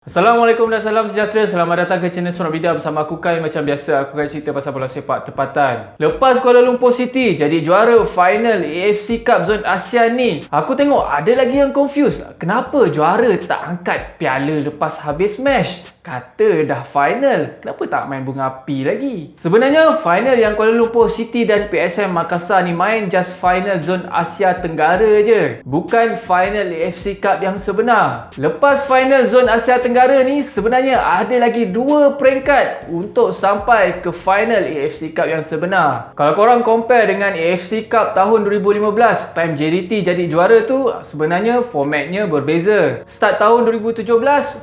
Assalamualaikum dan salam sejahtera. Selamat datang ke channel Surat Bida bersama aku Kai. Macam biasa, aku akan cerita pasal bola sepak tempatan. Lepas Kuala Lumpur City jadi juara final AFC Cup Zon ASEAN ni, aku tengok ada lagi yang confused. Kenapa juara tak angkat piala lepas habis match? Kata dah final, kenapa tak main bunga api lagi? Sebenarnya final yang Kuala Lumpur City dan PSM Makassar ni main just final Zon Asia Tenggara je, bukan final AFC Cup yang sebenar. Lepas final Zon Asia Tenggara ni, sebenarnya ada lagi 2 peringkat untuk sampai ke final AFC Cup yang sebenar. Kalau korang compare dengan AFC Cup tahun 2015, time JDT jadi juara tu, sebenarnya formatnya berbeza. Start tahun 2017,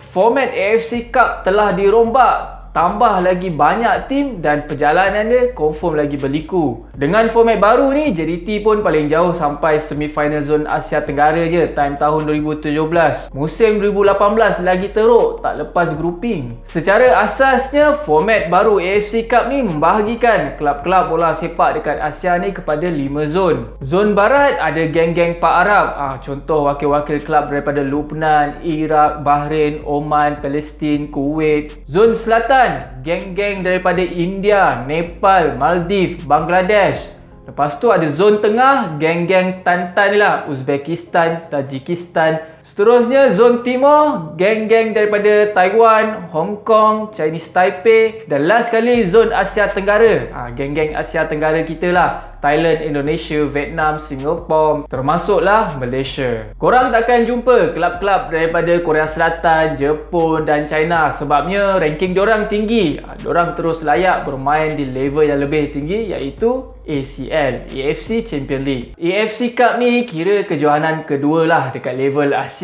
format AFC Cup telah dirombak, tambah lagi banyak tim dan perjalanan dia confirm lagi berliku. Dengan format baru ni, JDT pun paling jauh sampai semifinal Zon Asia Tenggara je time tahun 2017. Musim 2018 lagi teruk, tak lepas grouping. Secara asasnya, format baru AFC Cup ni membahagikan kelab-kelab bola sepak dekat Asia ni kepada 5 zon. Zon Barat ada geng-geng Pak Arab, contoh wakil-wakil kelab daripada Lubnan, Iraq, Bahrain, Oman, Palestin, Kuwait. Zon Selatan, geng-geng daripada India, Nepal, Maldives, Bangladesh. Lepas tu ada zon tengah, geng-geng Tantan ni lah, Uzbekistan, Tajikistan. Seterusnya zon timur, geng-geng daripada Taiwan, Hong Kong, Chinese Taipei. Dan last kali zon Asia Tenggara, geng-geng Asia Tenggara kita lah, Thailand, Indonesia, Vietnam, Singapura, termasuklah Malaysia. Korang takkan jumpa kelab-kelab daripada Korea Selatan, Jepun dan China, sebabnya ranking diorang tinggi. Diorang terus layak bermain di level yang lebih tinggi, iaitu ACL, AFC Champions League. AFC Cup ni kira kejohanan kedua lah dekat level Asia.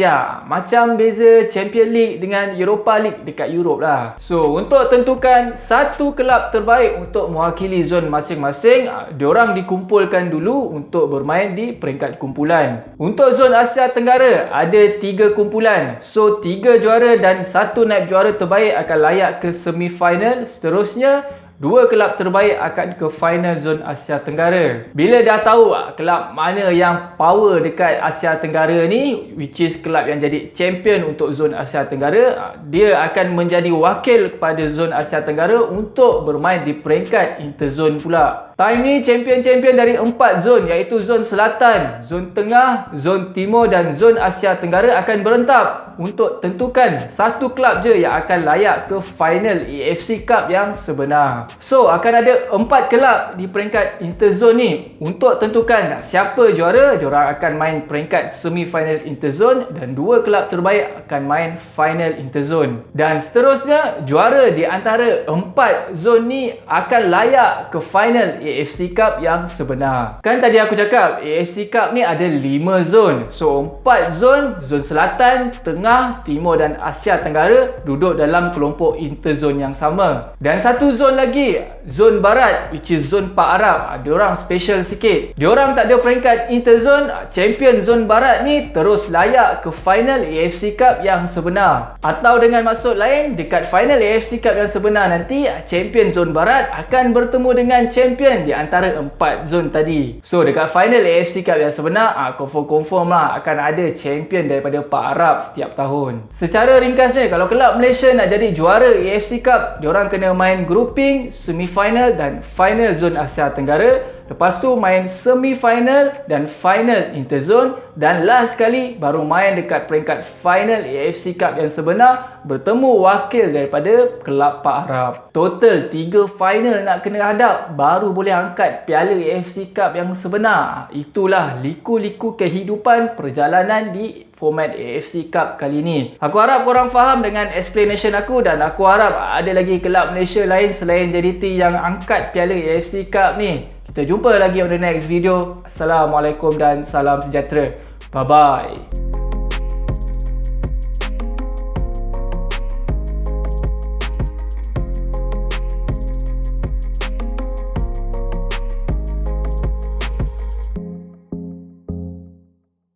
Macam beza Champions League dengan Europa League dekat Europe lah. So, untuk tentukan satu kelab terbaik untuk mewakili zon masing-masing, diorang dikumpulkan dulu untuk bermain di peringkat kumpulan. Untuk zon Asia Tenggara ada 3 kumpulan. So 3 juara dan 1 naib juara terbaik akan layak ke semifinal. Seterusnya 2 kelab terbaik akan ke final zon Asia Tenggara. Bila dah tahu kelab mana yang power dekat Asia Tenggara ni, which is kelab yang jadi champion untuk zon Asia Tenggara, dia akan menjadi wakil kepada zon Asia Tenggara untuk bermain di peringkat interzone pula. Time ni champion-champion dari 4 zon, iaitu zon Selatan, zon Tengah, zon Timur dan zon Asia Tenggara akan berentap untuk tentukan satu kelab je yang akan layak ke final AFC Cup yang sebenar. So, akan ada 4 kelab di peringkat interzone ni. Untuk tentukan siapa juara, diorang akan main peringkat semifinal interzone dan 2 kelab terbaik akan main final interzone. Dan seterusnya, juara di antara 4 zon ni akan layak ke final AFC Cup yang sebenar. Kan tadi aku cakap AFC Cup ni ada 5 zon. So 4 zon, zon Selatan, Tengah, Timur dan Asia Tenggara duduk dalam kelompok interzone yang sama. Dan satu zon lagi, zon Barat, which is zon Pak Arab. Diorang special sikit. Diorang tak ada peringkat interzone. Champion zon Barat ni terus layak ke final AFC Cup yang sebenar. Atau dengan maksud lain, dekat final AFC Cup yang sebenar nanti, champion zon Barat akan bertemu dengan champion di antara 4 zon tadi. So dekat final AFC Cup yang sebenar, confirm lah akan ada champion daripada Pak Arab setiap tahun. Secara ringkasnya, kalau kelab Malaysia nak jadi juara AFC Cup, diorang kena main grouping, semifinal dan final zon Asia Tenggara. Lepas tu main semifinal dan final interzone, dan last kali baru main dekat peringkat final AFC Cup yang sebenar, bertemu wakil daripada kelab Pak Arab. Total 3 final nak kena hadap baru boleh angkat piala AFC Cup yang sebenar. Itulah liku-liku kehidupan perjalanan di format AFC Cup kali ni. Aku harap korang faham dengan explanation aku, dan aku harap ada lagi kelab Malaysia lain selain JDT yang angkat piala AFC Cup ni. Kita jumpa lagi on the next video. Assalamualaikum dan salam sejahtera. Bye-bye.